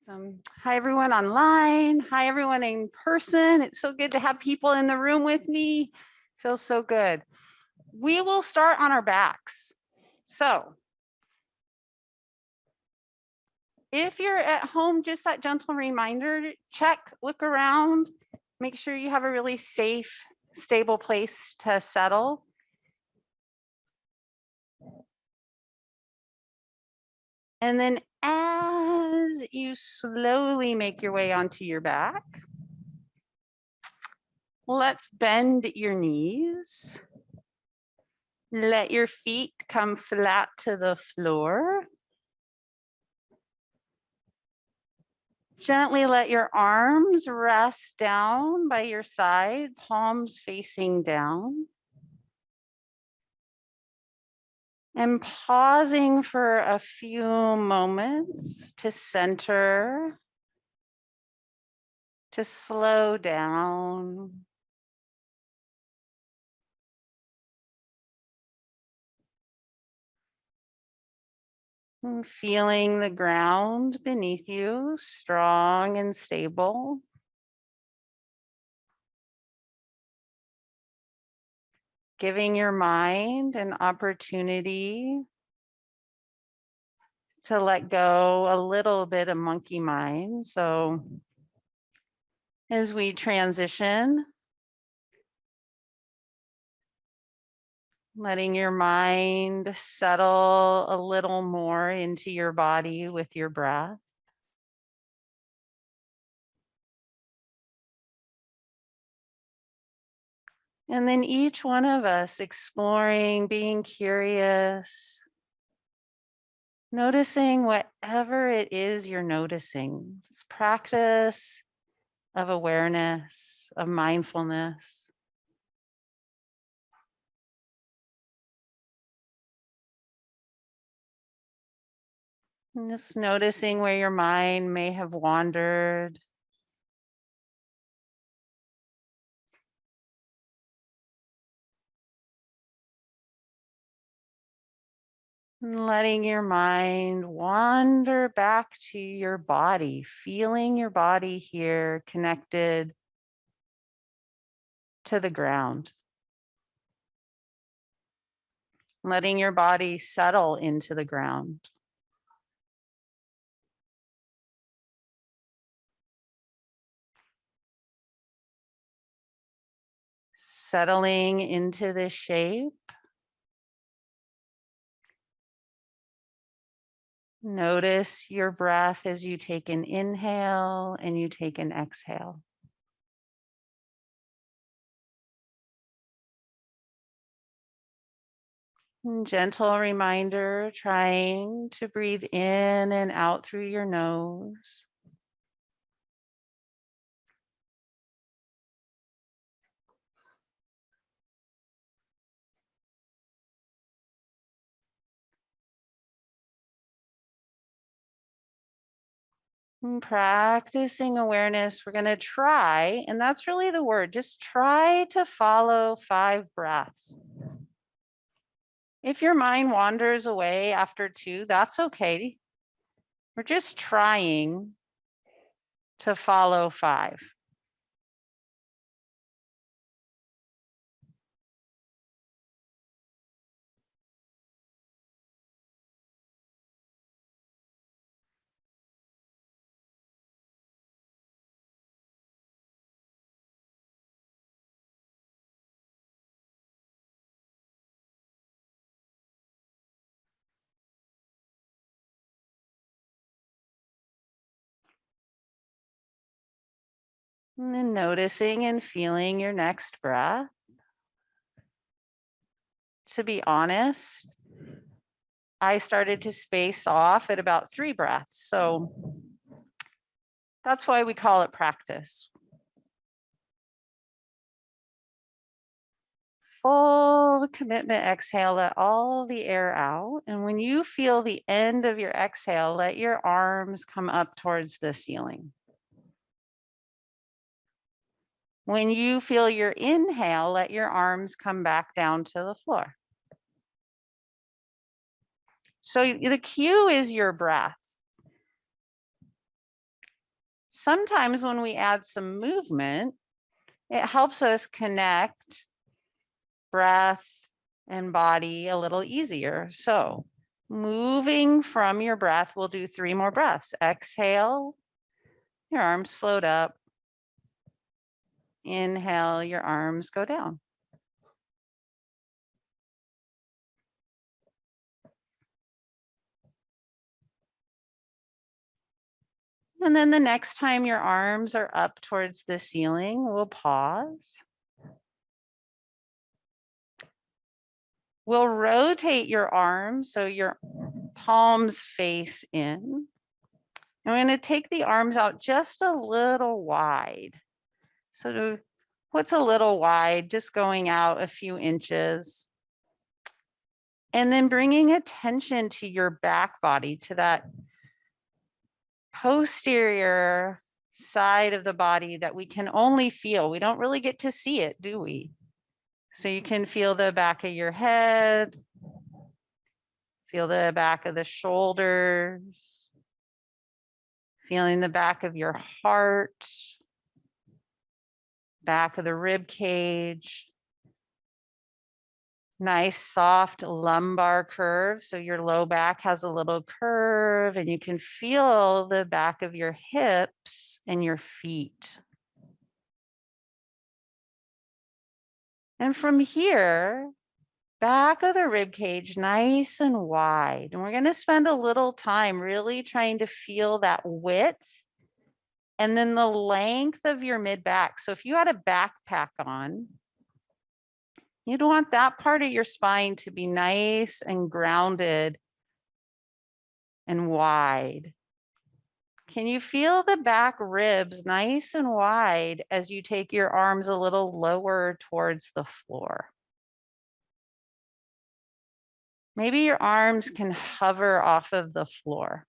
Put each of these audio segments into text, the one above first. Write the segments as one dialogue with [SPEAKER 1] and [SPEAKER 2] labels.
[SPEAKER 1] Awesome. Hi, everyone online. Hi, everyone in person. It's so good to have people in the room with me. Feels so good. We will start on our backs. So if you're at home, just that gentle reminder, check, look around, make sure you have a really safe, stable place to settle. And then as you slowly make your way onto your back, let's bend your knees. Let your feet come flat to the floor. Gently let your arms rest down by your side, palms facing down. And pausing for a few moments to center, to slow down. And feeling the ground beneath you, strong and stable. Giving your mind an opportunity to let go a little bit of monkey mind. So as we transition, letting your mind settle a little more into your body with your breath. And then each one of us exploring, being curious, noticing whatever it is you're noticing. It's practice of awareness, of mindfulness. And just noticing where your mind may have wandered. And letting your mind wander back to your body, feeling your body here connected to the ground. Letting your body settle into the ground. Settling into this shape. Notice your breath as you take an inhale and you take an exhale. And gentle reminder, trying to breathe in and out through your nose. And practicing awareness, we're going to try, and that's really the word, just try to follow 5 breaths. If your mind wanders away after 2, that's okay. We're just trying to follow 5. And then noticing and feeling your next breath. To be honest, I started to space off at about 3 breaths. So that's why we call it practice. Full commitment exhale, let all the air out. And when you feel the end of your exhale, let your arms come up towards the ceiling. When you feel your inhale, let your arms come back down to the floor. So the cue is your breath. Sometimes when we add some movement, it helps us connect breath and body a little easier. So moving from your breath, we'll do 3 more breaths. Exhale, your arms float up. Inhale, your arms go down. And then the next time your arms are up towards the ceiling, we'll pause. We'll rotate your arms so your palms face in. And we're going to take the arms out just a little wide. So what's a little wide? Just going out a few inches. And then bringing attention to your back body, to that posterior side of the body that we can only feel. We don't really get to see it, do we? So you can feel the back of your head, feel the back of the shoulders, feeling the back of your heart, back of the rib cage. Nice soft lumbar curve. So your low back has a little curve and you can feel the back of your hips and your feet. And from here, back of the rib cage, nice and wide. And we're going to spend a little time really trying to feel that width and then the length of your mid back. So if you had a backpack on, you'd want that part of your spine to be nice and grounded and wide. Can you feel the back ribs nice and wide as you take your arms a little lower towards the floor? Maybe your arms can hover off of the floor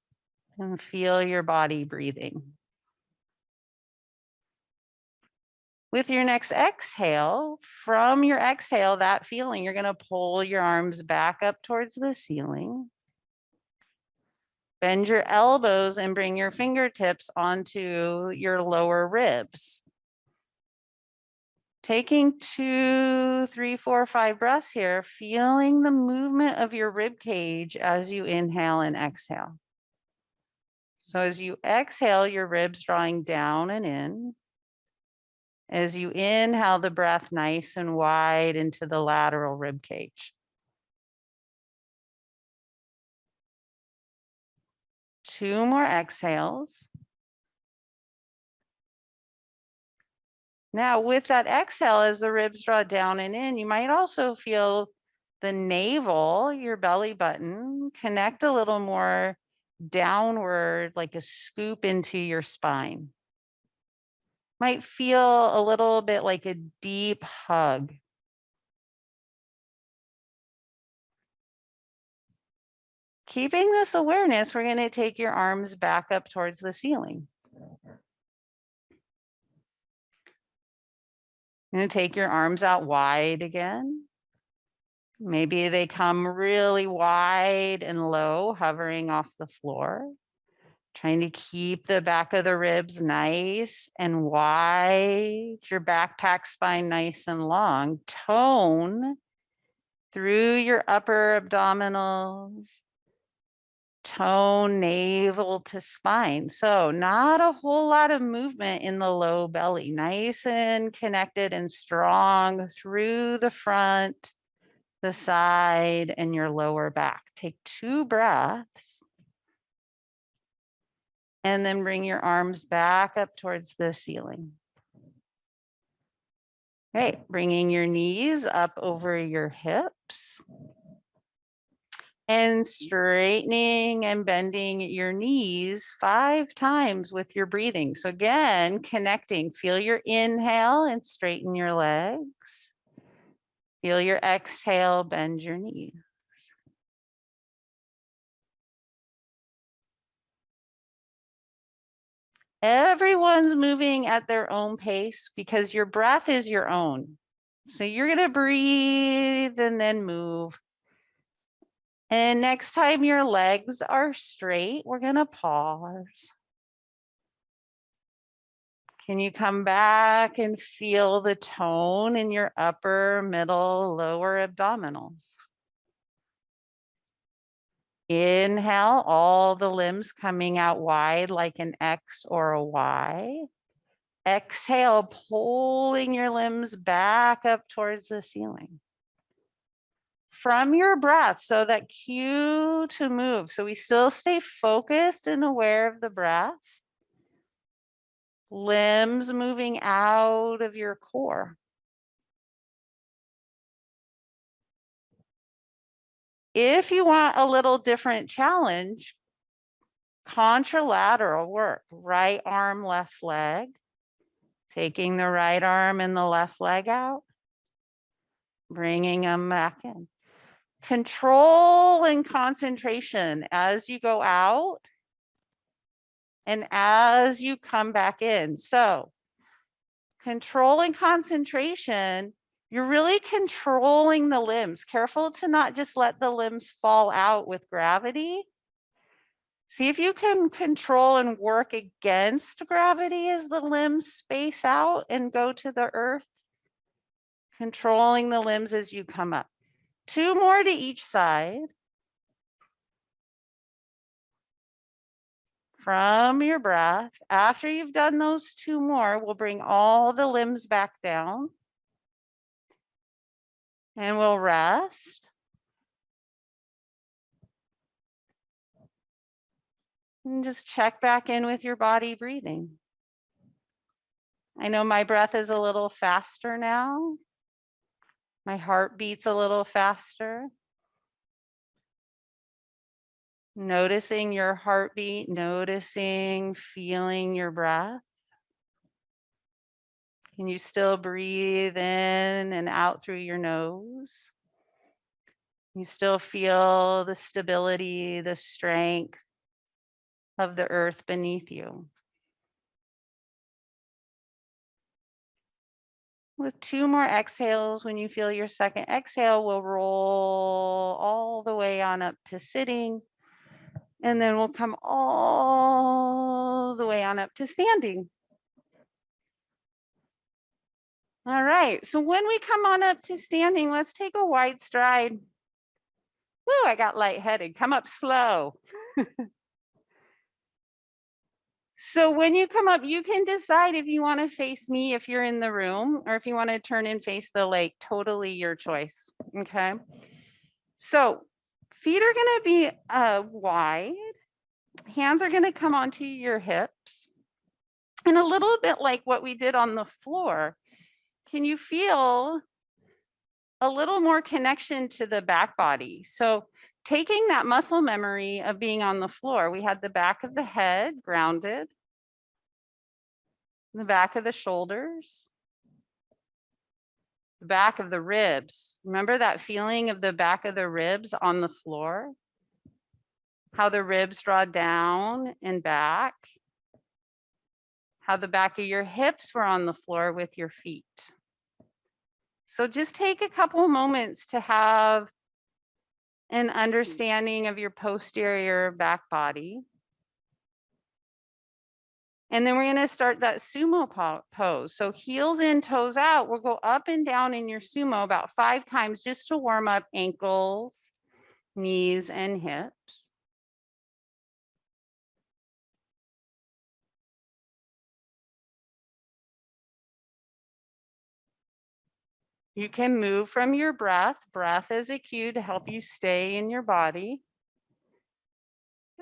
[SPEAKER 1] and feel your body breathing. With your next exhale, from your exhale, that feeling, you're going to pull your arms back up towards the ceiling. Bend your elbows and bring your fingertips onto your lower ribs. Taking 2, 3, 4, 5 breaths here, feeling the movement of your rib cage as you inhale and exhale. So as you exhale, your ribs drawing down and in. As you inhale the breath nice and wide into the lateral rib cage. 2 more exhales. Now with that exhale, as the ribs draw down and in, you might also feel the navel, your belly button, connect a little more downward, like a scoop into your spine. Might feel a little bit like a deep hug. Keeping this awareness, we're going to take your arms back up towards the ceiling. You're going to take your arms out wide again. Maybe they come really wide and low, hovering off the floor. Trying to keep the back of the ribs nice and wide, your backpack spine nice and long. Tone through your upper abdominals. Tone navel to spine. So not a whole lot of movement in the low belly. Nice and connected and strong through the front, the side, and your lower back. Take 2 breaths. And then bring your arms back up towards the ceiling. Great, bringing your knees up over your hips. And straightening and bending your knees 5 times with your breathing. So again, connecting, feel your inhale and straighten your legs. Feel your exhale, bend your knees. Everyone's moving at their own pace because your breath is your own. So you're going to breathe and then move. And next time your legs are straight, we're going to pause. Can you come back and feel the tone in your upper, middle, lower abdominals? Inhale, all the limbs coming out wide like an X or a Y. Exhale, pulling your limbs back up towards the ceiling. From your breath, so that cue to move. So we still stay focused and aware of the breath. Limbs moving out of your core. If you want a little different challenge, contralateral work, right arm, left leg, taking the right arm and the left leg out, bringing them back in. Control and concentration as you go out and as you come back in. So control and concentration, you're really controlling the limbs. Careful to not just let the limbs fall out with gravity. See if you can control and work against gravity as the limbs space out and go to the earth. Controlling the limbs as you come up. 2 more to each side. From your breath. After you've done those 2 more, we'll bring all the limbs back down. And we'll rest. And just check back in with your body breathing. I know my breath is a little faster now. My heart beats a little faster. Noticing your heartbeat, noticing, feeling your breath. Can you still breathe in and out through your nose? You still feel the stability, the strength of the earth beneath you. With 2 more exhales, when you feel your second exhale, we'll roll all the way on up to sitting. And then we'll come all the way on up to standing. All right, so when we come on up to standing, let's take a wide stride. Woo, I got lightheaded. Come up slow. So when you come up, you can decide if you want to face me if you're in the room, or if you want to turn and face the lake. Totally your choice. Okay. So feet are going to be wide. Hands are going to come onto your hips. And a little bit like what we did on the floor, can you feel a little more connection to the back body? So taking that muscle memory of being on the floor, we had the back of the head grounded, the back of the shoulders, the back of the ribs. Remember that feeling of the back of the ribs on the floor? How the ribs draw down and back. How the back of your hips were on the floor with your feet. So just take a couple moments to have an understanding of your posterior back body. And then we're going to start that sumo pose. So heels in, toes out. We'll go up and down in your sumo about 5 times just to warm up ankles, knees, and hips. You can move from your breath. Breath is a cue to help you stay in your body.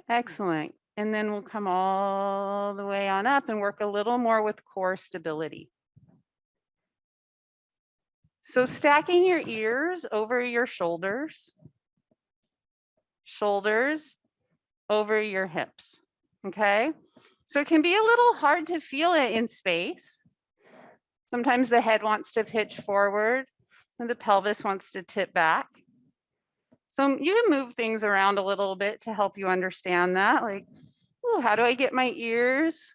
[SPEAKER 1] Excellent. And then we'll come all the way on up and work a little more with core stability. So stacking your ears over your shoulders, shoulders over your hips, okay? So it can be a little hard to feel it in space. Sometimes the head wants to pitch forward and the pelvis wants to tip back. So you can move things around a little bit to help you understand that. Like, ooh, how do I get my ears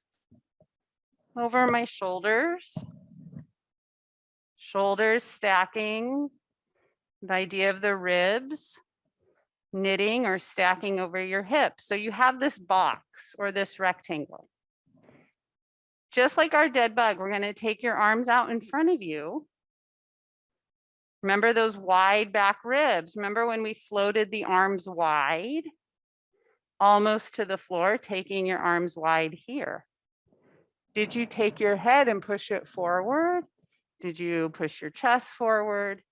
[SPEAKER 1] over my shoulders? Shoulders stacking, the idea of the ribs knitting or stacking over your hips. So you have this box or this rectangle. Just like our dead bug, we're going to take your arms out in front of you. Remember those wide back ribs? Remember when we floated the arms wide, almost to the floor, taking your arms wide here? Did you take your head and push it forward? Did you push your chest forward?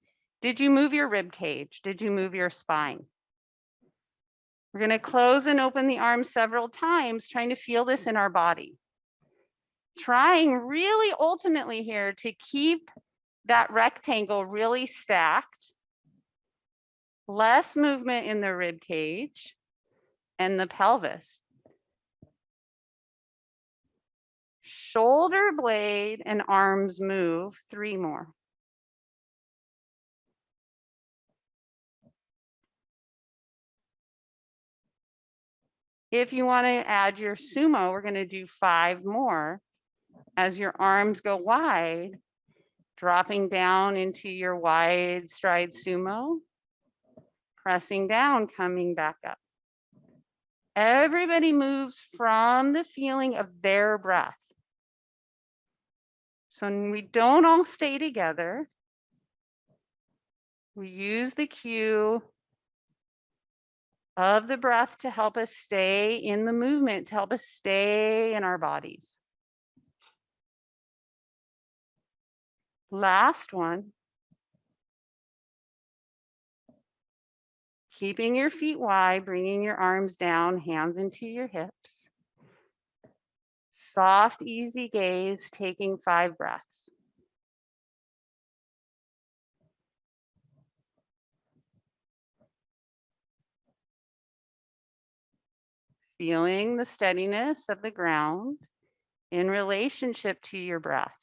[SPEAKER 1] Did you move your rib cage? Did you move your spine? We're going to close and open the arms several times, trying to feel this in our body. Trying really ultimately here to keep that rectangle really stacked. Less movement in the rib cage and the pelvis. Shoulder blade and arms move. 3 more. If you want to add your sumo, we're going to do 5 more as your arms go wide, dropping down into your wide stride sumo, pressing down, coming back up. Everybody moves from the feeling of their breath. So we don't all stay together. We use the cue of the breath to help us stay in the movement, to help us stay in our bodies. Last one. Keeping your feet wide, bringing your arms down, hands into your hips. Soft, easy gaze, taking 5 breaths. Feeling the steadiness of the ground in relationship to your breath.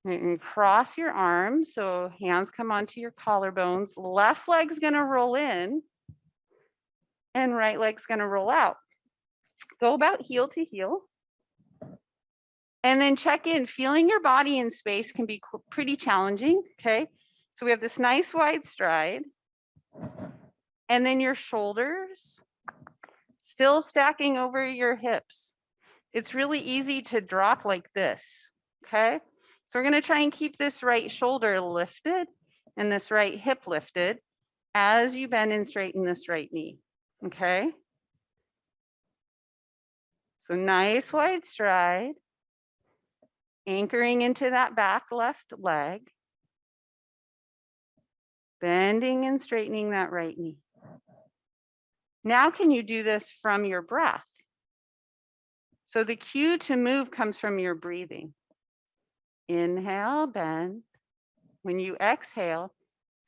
[SPEAKER 1] And cross your arms, so hands come onto your collarbones. Left leg's gonna roll in, and right leg's gonna roll out. Go about heel to heel. And then check in. Feeling your body in space can be pretty challenging, okay? So we have this nice wide stride. And then your shoulders still stacking over your hips. It's really easy to drop like this, okay? So we're gonna try and keep this right shoulder lifted and this right hip lifted as you bend and straighten this right knee, okay? So nice wide stride, anchoring into that back left leg, bending and straightening that right knee. Now can you do this from your breath? So the cue to move comes from your breathing. Inhale, bend. When you exhale,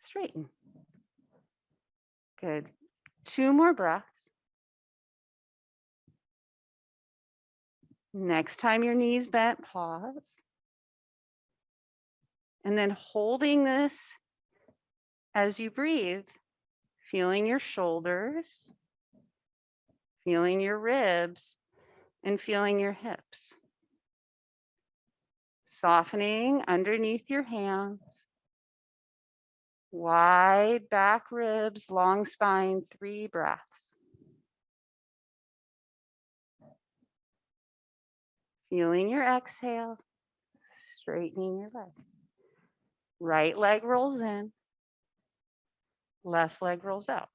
[SPEAKER 1] straighten. Good. 2 more breaths. Next time your knees bent, pause. And then holding this as you breathe, feeling your shoulders, feeling your ribs, and feeling your hips. Softening underneath your hands. Wide back ribs, long spine, 3 breaths. Feeling your exhale, straightening your leg. Right leg rolls in, left leg rolls out.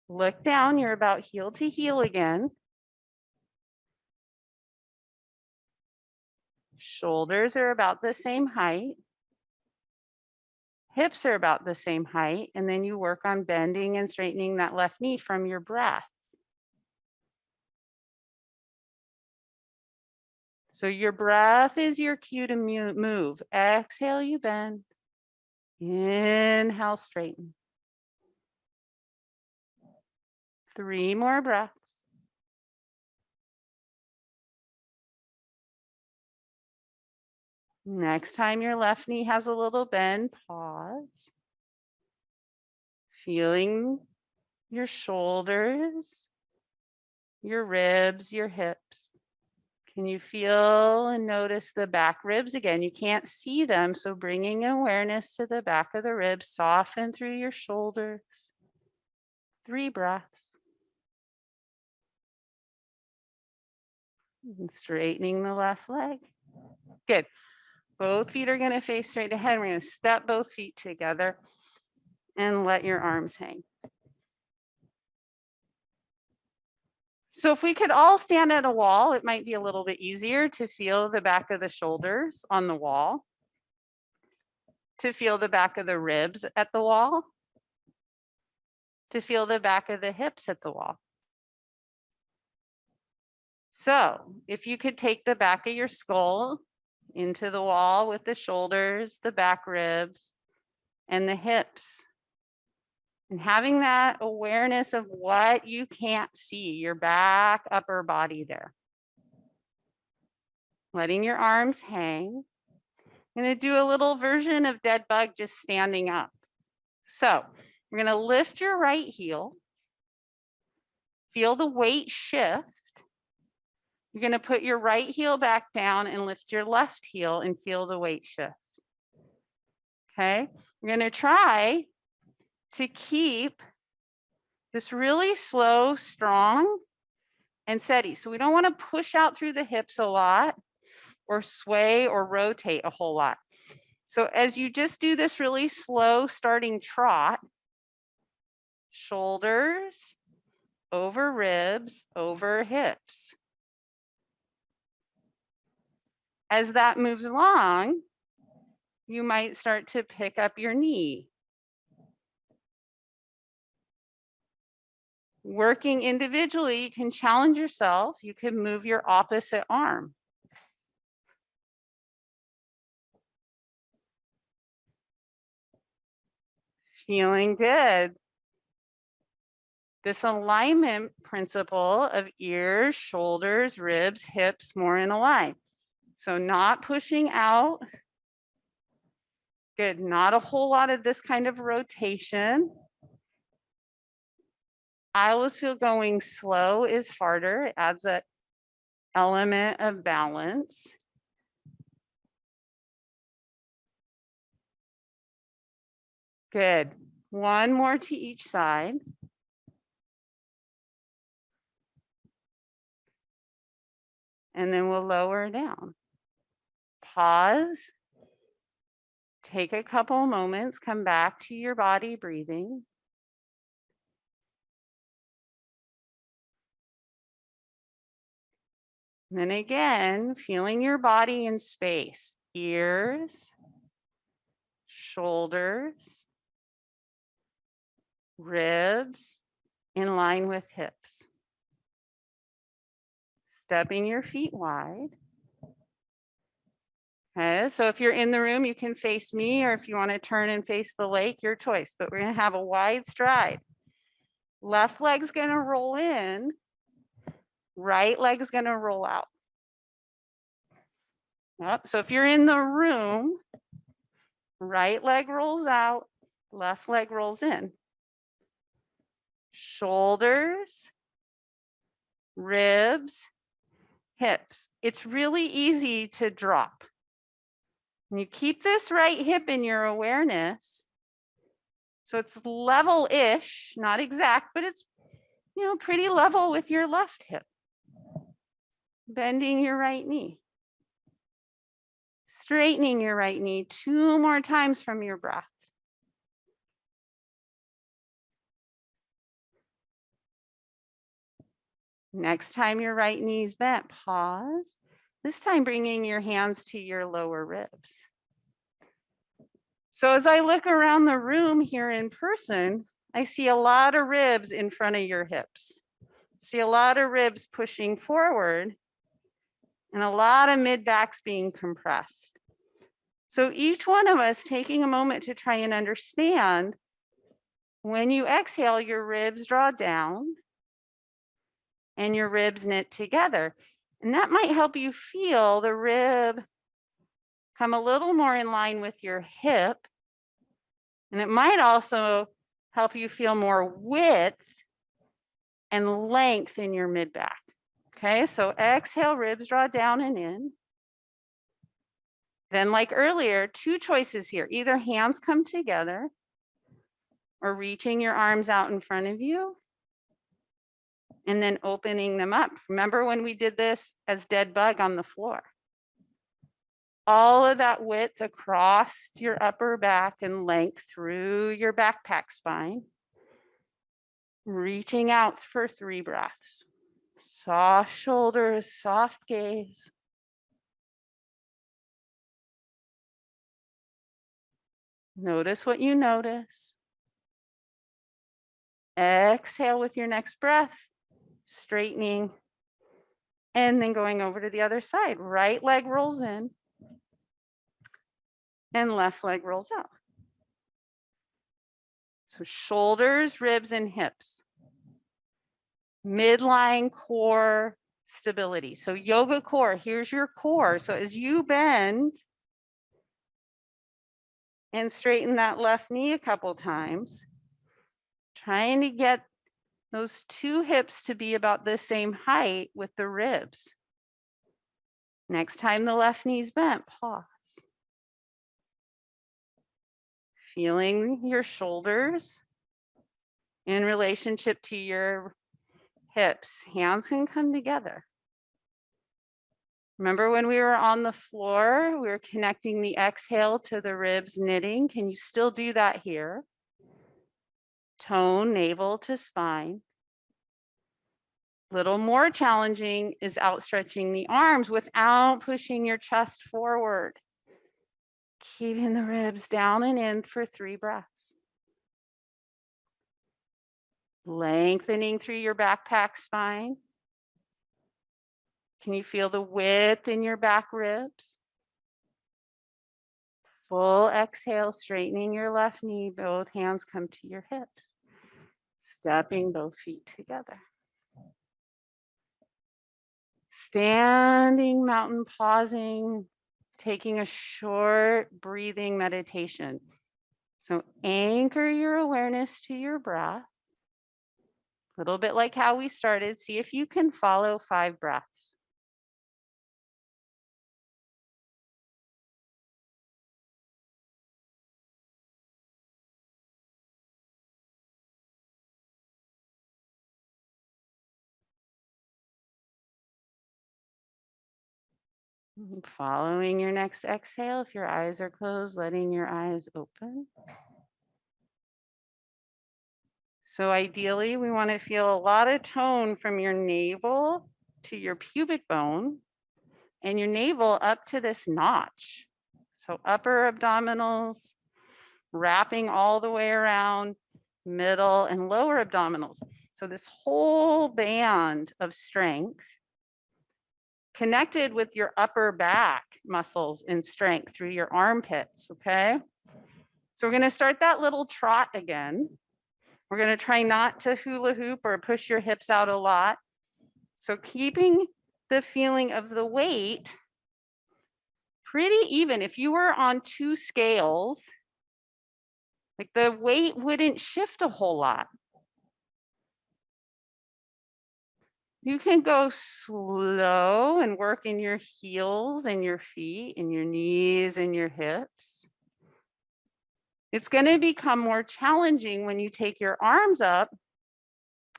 [SPEAKER 1] Look down, you're about heel to heel again. Shoulders are about the same height. Hips are about the same height. And then you work on bending and straightening that left knee from your breath. So your breath is your cue to move. Exhale, you bend. Inhale, straighten. 3 more breaths. Next time your left knee has a little bend, pause. Feeling your shoulders, your ribs, your hips. Can you feel and notice the back ribs again? You can't see them, so bringing awareness to the back of the ribs, soften through your shoulders. 3 breaths. And straightening the left leg. Good. Both feet are going to face straight ahead. We're going to step both feet together and let your arms hang. So if we could all stand at a wall, it might be a little bit easier to feel the back of the shoulders on the wall, to feel the back of the ribs at the wall, to feel the back of the hips at the wall. So if you could take the back of your skull into the wall with the shoulders, the back ribs, and the hips, and having that awareness of what you can't see, your back, upper body there. Letting your arms hang. I'm going to do a little version of dead bug just standing up. So we're going to lift your right heel. Feel the weight shift. You're going to put your right heel back down and lift your left heel and feel the weight shift. Okay, we're going to try to keep this really slow, strong, and steady. So we don't want to push out through the hips a lot or sway or rotate a whole lot. So as you just do this really slow starting trot, shoulders over ribs, over hips. As that moves along, you might start to pick up your knee. Working individually, you can challenge yourself. You can move your opposite arm. Feeling good. This alignment principle of ears, shoulders, ribs, hips, more in a line. So not pushing out. Good, not a whole lot of this kind of rotation. I always feel going slow is harder. It adds an element of balance. Good. One more to each side. And then we'll lower down. Pause. Take a couple moments, come back to your body breathing. And then again, feeling your body in space. Ears, shoulders, ribs, in line with hips. Stepping your feet wide. Okay, so if you're in the room, you can face me, or if you want to turn and face the lake, your choice. But we're going to have a wide stride. Left leg's going to roll in. Right leg's going to roll out. Yep. So if you're in the room, right leg rolls out, left leg rolls in. Shoulders, ribs, hips. It's really easy to drop. And you keep this right hip in your awareness. So it's level-ish, not exact, but it's, pretty level with your left hip. Bending your right knee. Straightening your right knee 2 more times from your breath. Next time your right knee's bent, pause. This time bringing your hands to your lower ribs. So as I look around the room here in person, I see a lot of ribs in front of your hips. See a lot of ribs pushing forward and a lot of mid backs being compressed. So each one of us taking a moment to try and understand, when you exhale, your ribs draw down and your ribs knit together. And that might help you feel the rib come a little more in line with your hip. And it might also help you feel more width and length in your mid back. Okay, so exhale, ribs draw down and in. Then, like earlier, 2 choices here. Either hands come together or reaching your arms out in front of you. and then opening them up. Remember when we did this as dead bug on the floor? All of that width across your upper back and length through your backpack spine. Reaching out for 3 breaths. Soft shoulders, soft gaze. Notice what you notice. Exhale with your next breath, straightening, and then going over to the other side. Right leg rolls in, and left leg rolls out. So shoulders, ribs, and hips. Midline core stability. So yoga core, here's your core. So as you bend and straighten that left knee a couple times, trying to get those 2 hips to be about the same height with the ribs. Next time the left knee's bent, pause. Feeling your shoulders in relationship to your hips. Hands can come together. Remember when we were on the floor, we were connecting the exhale to the ribs knitting. Can you still do that here? Tone navel to spine. Little more challenging is outstretching the arms without pushing your chest forward. Keeping the ribs down and in for 3 breaths. Lengthening through your backpack spine. Can you feel the width in your back ribs? Full exhale, straightening your left knee, both hands come to your hips. Stepping both feet together. Standing mountain, pausing, taking a short breathing meditation. So anchor your awareness to your breath. A little bit like how we started. See if you can follow 5 breaths. Following your next exhale, if your eyes are closed, letting your eyes open. So ideally, we want to feel a lot of tone from your navel to your pubic bone and your navel up to this notch. So upper abdominals, wrapping all the way around, middle and lower abdominals. So this whole band of strength connected with your upper back muscles and strength through your armpits, okay? So we're gonna start that little trot again. We're gonna try not to hula hoop or push your hips out a lot. So keeping the feeling of the weight pretty even. If you were on 2 scales, like the weight wouldn't shift a whole lot. You can go slow and work in your heels and your feet and your knees and your hips. It's going to become more challenging when you take your arms up,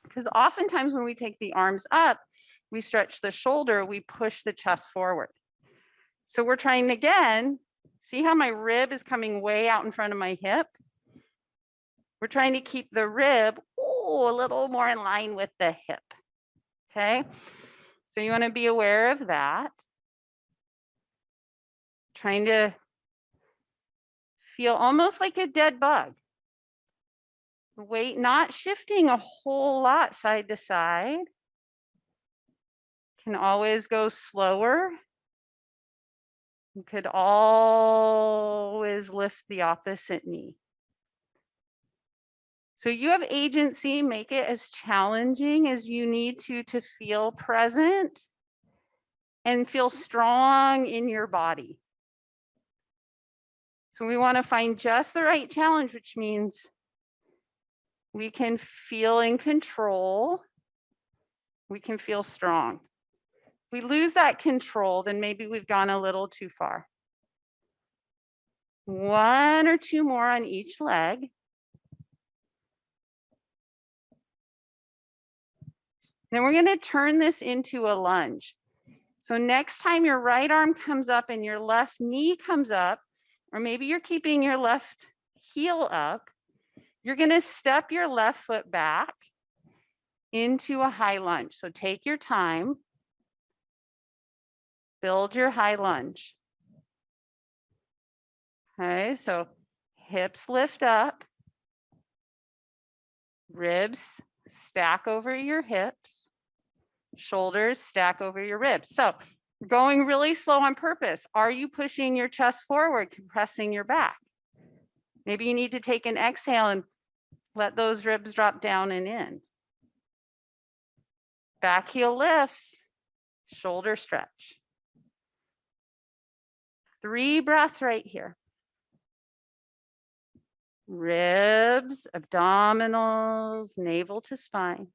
[SPEAKER 1] because oftentimes when we take the arms up, we stretch the shoulder, we push the chest forward. So we're trying again, see how my rib is coming way out in front of my hip? We're trying to keep the rib a little more in line with the hip. Okay, so you want to be aware of that. Trying to feel almost like a dead bug. The weight not shifting a whole lot side to side. Can always go slower. You could always lift the opposite knee. So you have agency, make it as challenging as you need to feel present and feel strong in your body. So we want to find just the right challenge, which means we can feel in control. We can feel strong. If we lose that control, then maybe we've gone a little too far. 1 or 2 more on each leg. Then we're going to turn this into a lunge. So next time your right arm comes up and your left knee comes up, or maybe you're keeping your left heel up, you're going to step your left foot back into a high lunge. So take your time, build your high lunge. Okay, so hips lift up, ribs stack over your hips, shoulders stack over your ribs. So we're going really slow on purpose. Are you pushing your chest forward, compressing your back? Maybe you need to take an exhale and let those ribs drop down and in. Back heel lifts, shoulder stretch. 3 breaths right here. Ribs, abdominals, navel to spine.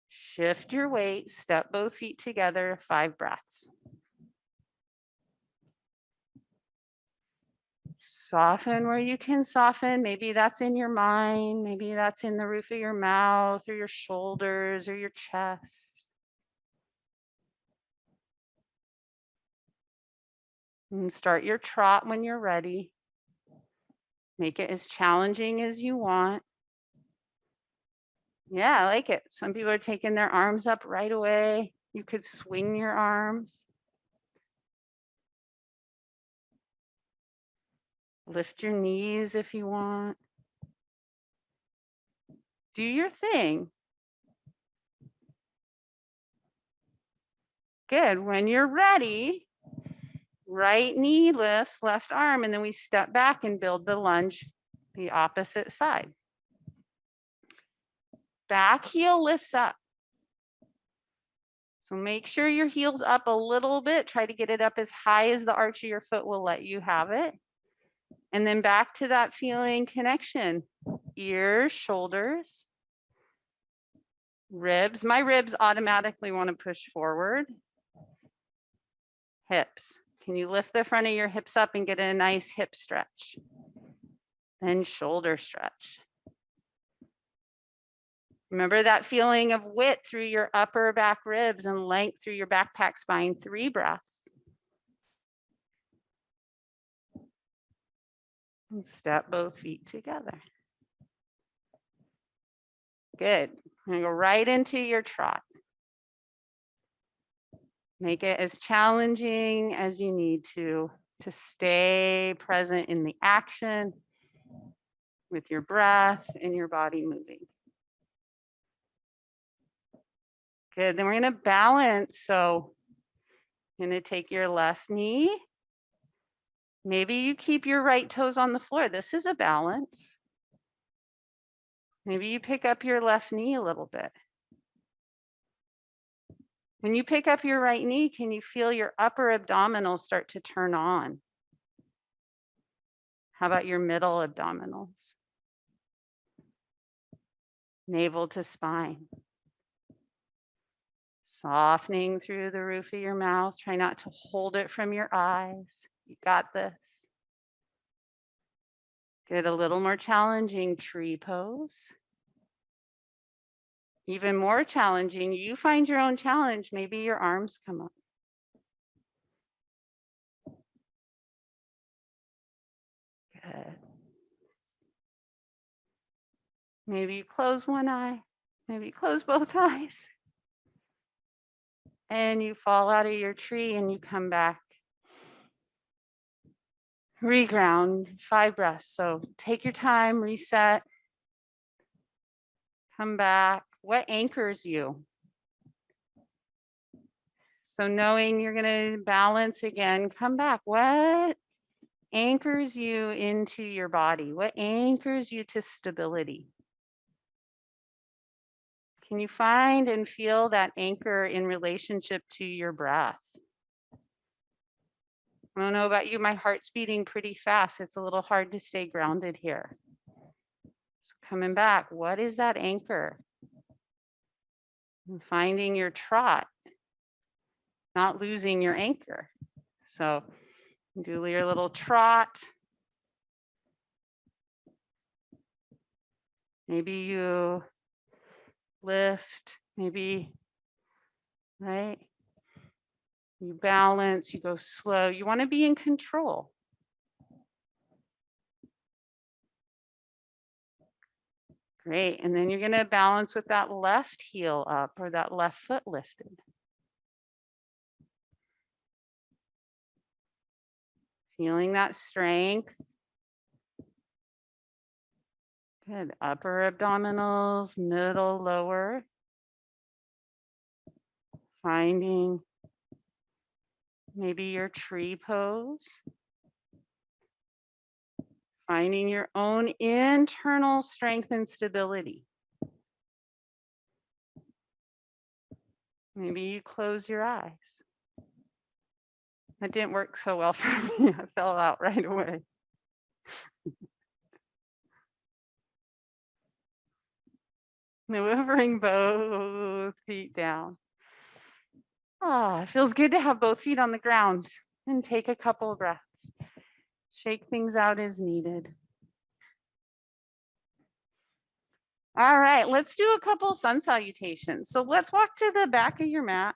[SPEAKER 1] Shift your weight, step both feet together, 5 breaths. Soften where you can soften. Maybe that's in your mind. Maybe that's in the roof of your mouth or your shoulders or your chest. And start your trot when you're ready. Make it as challenging as you want. Yeah, I like it. Some people are taking their arms up right away. You could swing your arms. Lift your knees if you want. Do your thing. Good. When you're ready, right knee lifts, left arm, and then we step back and build the lunge the opposite side. Back heel lifts up. So make sure your heel's up a little bit. Try to get it up as high as the arch of your foot will let you have it. And then back to that feeling connection. Ears, shoulders, ribs. My ribs automatically want to push forward. Hips. Can you lift the front of your hips up and get a nice hip stretch? Then shoulder stretch. Remember that feeling of width through your upper back ribs and length through your backpack spine. 3 breaths. And step both feet together. Good. I'm gonna go right into your trot. Make it as challenging as you need to stay present in the action with your breath and your body moving. Good, then we're gonna balance. So you're gonna take your left knee. Maybe you keep your right toes on the floor. This is a balance. Maybe you pick up your left knee a little bit. When you pick up your right knee, can you feel your upper abdominals start to turn on? How about your middle abdominals? Navel to spine. Softening through the roof of your mouth. Try not to hold it from your eyes. You got this. Get a little more challenging, tree pose. Even more challenging, you find your own challenge. Maybe your arms come up. Good. Maybe you close one eye. Maybe you close both eyes. And you fall out of your tree and you come back. Reground, 5 breaths. So take your time, reset. Come back. What anchors you? So knowing you're going to balance again, come back. What anchors you into your body? What anchors you to stability? Can you find and feel that anchor in relationship to your breath? I don't know about you, my heart's beating pretty fast. It's a little hard to stay grounded here. So coming back, what is that anchor? And finding your trot, not losing your anchor. So do your little trot. Maybe you lift Maybe, right? You balance, you go slow. You want to be in control. Great. And then you're going to balance with that left heel up or that left foot lifted. Feeling that strength. Good. Upper abdominals, middle, lower. Finding maybe your tree pose. Finding your own internal strength and stability. Maybe you close your eyes. That didn't work so well for me. I fell out right away. Maneuvering both feet down. Ah, it feels good to have both feet on the ground and take a couple of breaths. Shake things out as needed. All right, let's do a couple sun salutations. So let's walk to the back of your mat.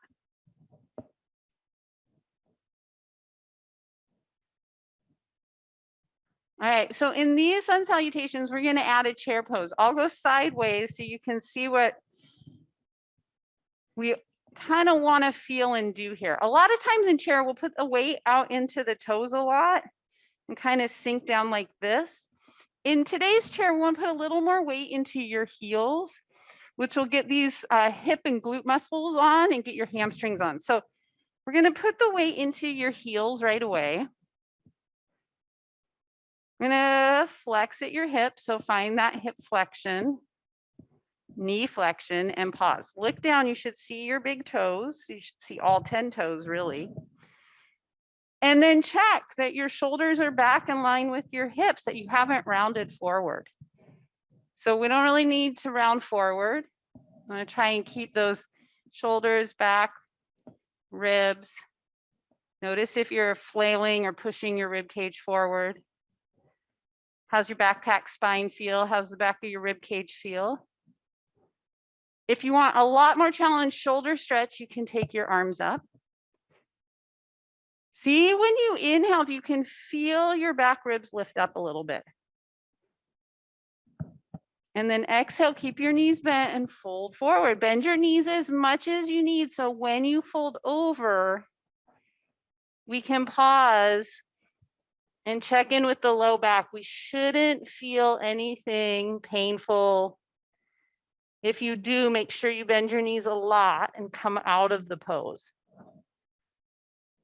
[SPEAKER 1] All right, so in these sun salutations, we're going to add a chair pose. I'll go sideways so you can see what we kind of want to feel and do here. A lot of times in chair, we'll put the weight out into the toes a lot and kind of sink down like this. In today's chair, we want to put a little more weight into your heels, which will get these hip and glute muscles on and get your hamstrings on. So we're going to put the weight into your heels right away. We're going to flex at your hips. So find that hip flexion, knee flexion, and pause. Look down. You should see your big toes. You should see all 10 toes, really. And then check that your shoulders are back in line with your hips, that you haven't rounded forward. So we don't really need to round forward. I'm going to try and keep those shoulders back, ribs. Notice if you're flailing or pushing your rib cage forward. How's your backpack spine feel? How's the back of your rib cage feel? If you want a lot more challenge shoulder stretch, you can take your arms up. See, when you inhale, you can feel your back ribs lift up a little bit. And then exhale, keep your knees bent and fold forward. Bend your knees as much as you need. So when you fold over, we can pause and check in with the low back. We shouldn't feel anything painful. If you do, make sure you bend your knees a lot and come out of the pose.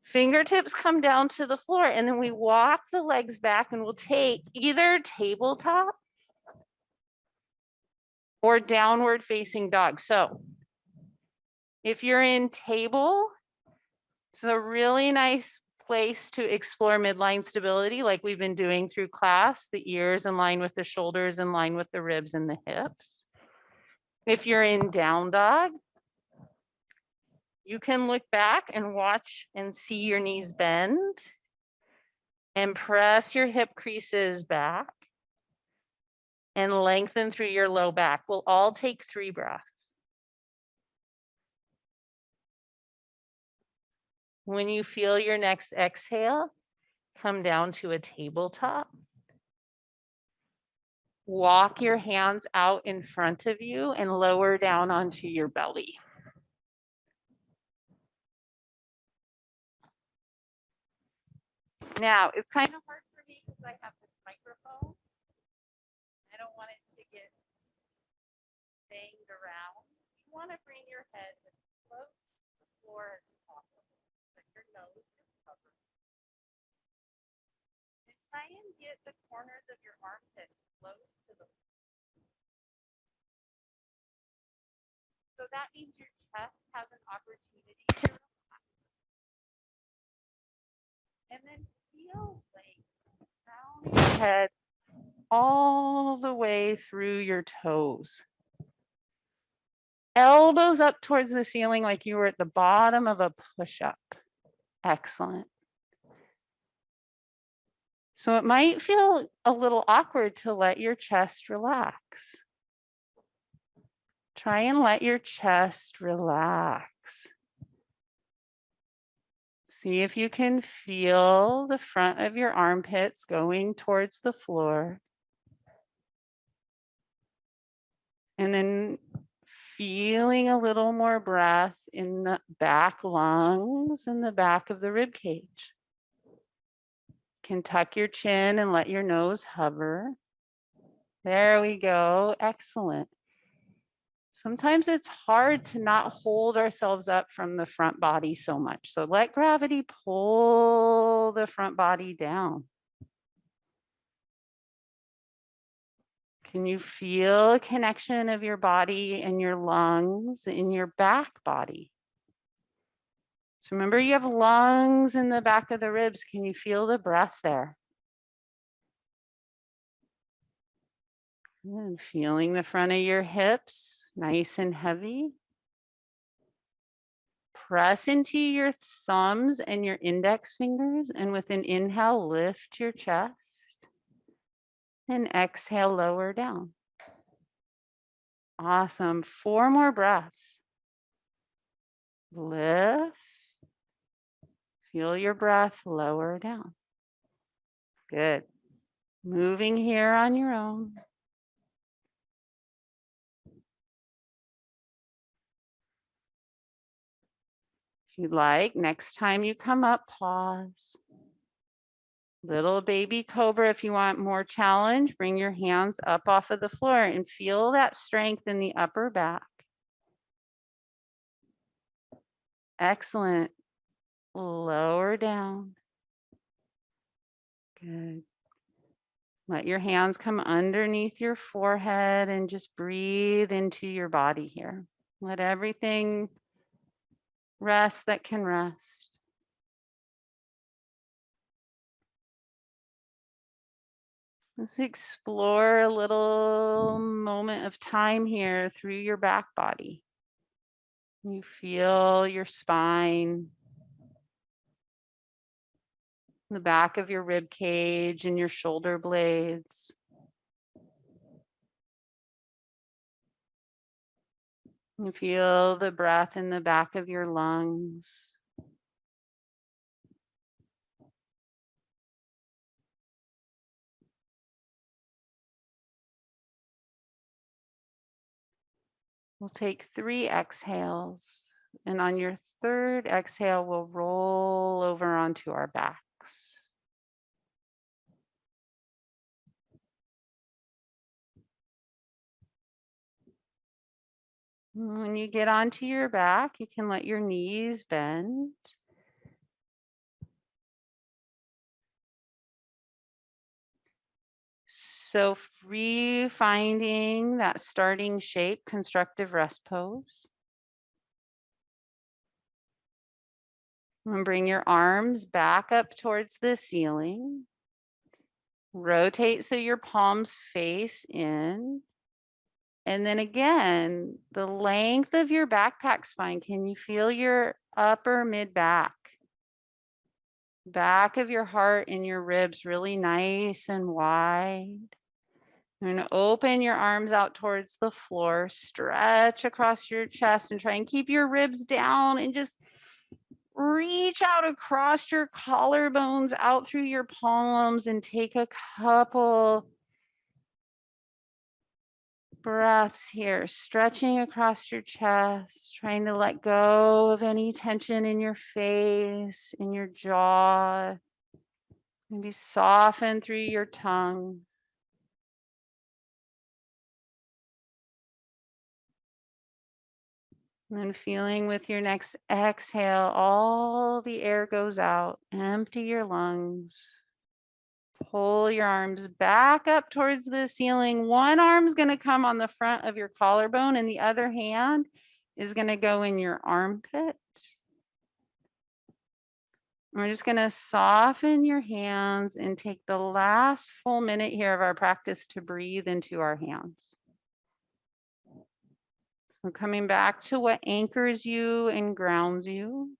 [SPEAKER 1] Fingertips come down to the floor, and then we walk the legs back, and we'll take either tabletop or downward facing dog. So if you're in table, it's a really nice place to explore midline stability like we've been doing through class, the ears in line with the shoulders, in line with the ribs and the hips. If you're in down dog, you can look back and watch and see your knees bend and press your hip creases back and lengthen through your low back. We'll all take 3 breaths. When you feel your next exhale, come down to a tabletop. Walk your hands out in front of you and lower down onto your belly. Now, it's kind of hard for me because I have this microphone. I don't want it to get banged around. You want to bring your head as close to the floor as possible, but your nose is covered. And try and get the corners of your armpits close to the floor. So that means your chest has an opportunity to relax. And then feel like round your head all the way through your toes. Elbows up towards the ceiling like you were at the bottom of a push-up. Excellent. So it might feel a little awkward to let your chest relax. Try and let your chest relax. See if you can feel the front of your armpits going towards the floor. And then feeling a little more breath in the back lungs and the back of the rib cage. You can tuck your chin and let your nose hover. There we go. Excellent. Sometimes it's hard to not hold ourselves up from the front body so much. So let gravity pull the front body down. Can you feel a connection of your body and your lungs in your back body? So remember, you have lungs in the back of the ribs. Can you feel the breath there? And feeling the front of your hips nice and heavy. Press into your thumbs and your index fingers, and with an inhale, lift your chest, and exhale, lower down. Awesome. 4 more breaths. Lift. Feel your breath lower down. Good. Moving here on your own. If you'd like, next time you come up, pause. Little baby cobra, if you want more challenge, bring your hands up off of the floor and feel that strength in the upper back. Excellent. Lower down. Good. Let your hands come underneath your forehead and just breathe into your body here. Let everything rest that can rest. Let's explore a little moment of time here through your back body. You feel your spine, the back of your rib cage and your shoulder blades. You feel the breath in the back of your lungs. We'll take 3 exhales, and on your 3rd exhale, we'll roll over onto our backs. When you get onto your back, you can let your knees bend. So finding that starting shape, constructive rest pose. And bring your arms back up towards the ceiling. Rotate so your palms face in. And then again, the length of your backpack spine. Can you feel your upper mid back? Back of your heart and your ribs really nice and wide. You're going to open your arms out towards the floor, stretch across your chest and try and keep your ribs down and just reach out across your collarbones out through your palms and take a couple breaths here, stretching across your chest, trying to let go of any tension in your face, in your jaw. Maybe soften through your tongue. And then feeling with your next exhale, all the air goes out. Empty your lungs. Pull your arms back up towards the ceiling. One arm's going to come on the front of your collarbone, and the other hand is going to go in your armpit. We're just going to soften your hands and take the last full minute here of our practice to breathe into our hands. So coming back to what anchors you and grounds you,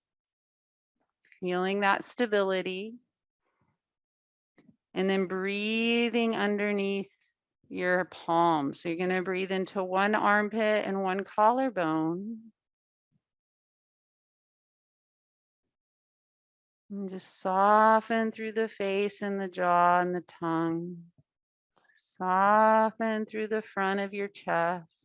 [SPEAKER 1] feeling that stability, and then breathing underneath your palms. So you're going to breathe into one armpit and one collarbone. And just soften through the face and the jaw and the tongue. Soften through the front of your chest.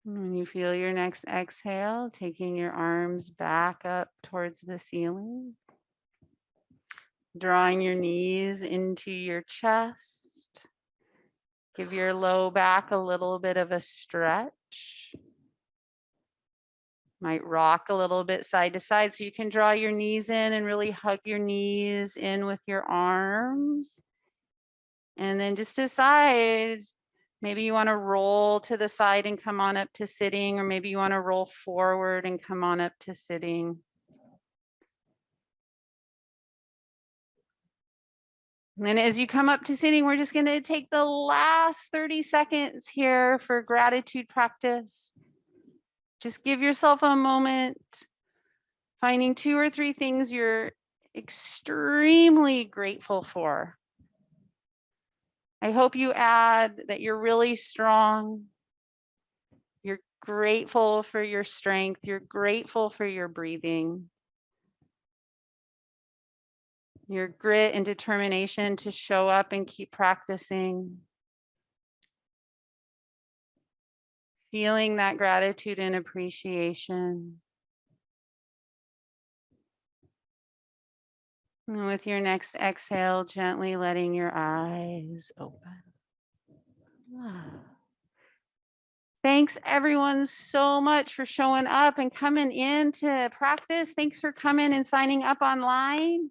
[SPEAKER 1] And when you feel your next exhale, taking your arms back up towards the ceiling, drawing your knees into your chest. Give your low back a little bit of a stretch. Might rock a little bit side to side so you can draw your knees in and really hug your knees in with your arms. And then just decide, maybe you want to roll to the side and come on up to sitting, or maybe you want to roll forward and come on up to sitting. And then as you come up to sitting, we're just going to take the last 30 seconds here for gratitude practice. Just give yourself a moment, finding 2 or 3 things you're extremely grateful for. I hope you add that you're really strong. You're grateful for your strength. You're grateful for your breathing. Your grit and determination to show up and keep practicing. Feeling that gratitude and appreciation. And with your next exhale, gently letting your eyes open. Thanks everyone so much for showing up and coming in to practice. Thanks for coming and signing up online.